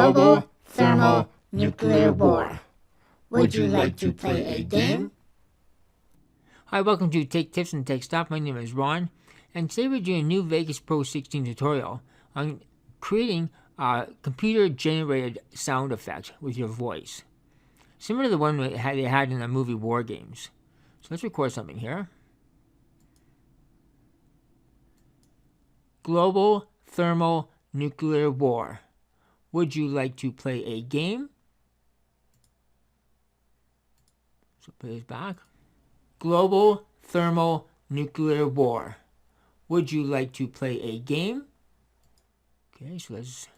Global thermonuclear war. Would you like to play a game? Hi, welcome to Take Tips and Tech Stuff. My name is Ron, and today we're doing a new Vegas Pro 16 tutorial on creating a computer-generated sound effect with your voice, similar to the one they had in the movie War Games. So let's record something here. Global thermonuclear war. Would you like to play a game? So play this back. Global thermonuclear war. Would you like to play a game? Okay, so let's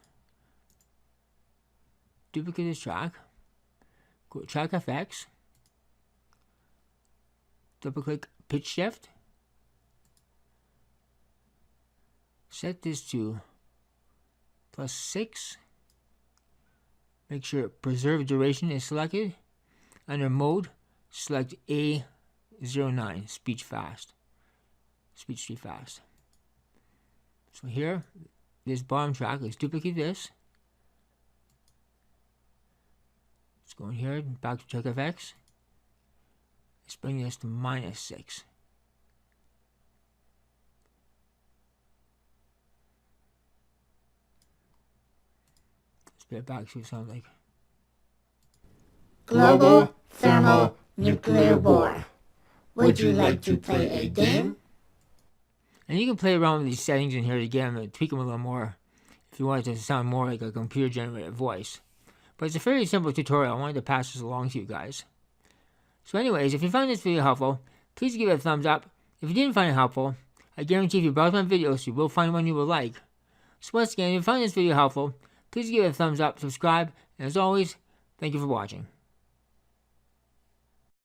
duplicate this track. Go to track effects. Double click pitch shift. Set this to +6. Make sure preserve duration is selected. Under mode, select A09, speech tree fast. So here, this bottom track, let's duplicate this. Let's go in here, back to track effects. Let's bring this to -6. Spit it back so it sounds like Global thermonuclear war. Would you like to play a game? And you can play around with these settings in here again and tweak them a little more if you want it to sound more like a computer-generated voice. But it's a fairly simple tutorial. I wanted to pass this along to you guys. So anyways, if you found this video helpful, please give it a thumbs up. If you didn't find it helpful, I guarantee if you browse my videos, you will find one you will like. So once again, if you found this video helpful, please give it a thumbs up, subscribe, and as always, thank you for watching.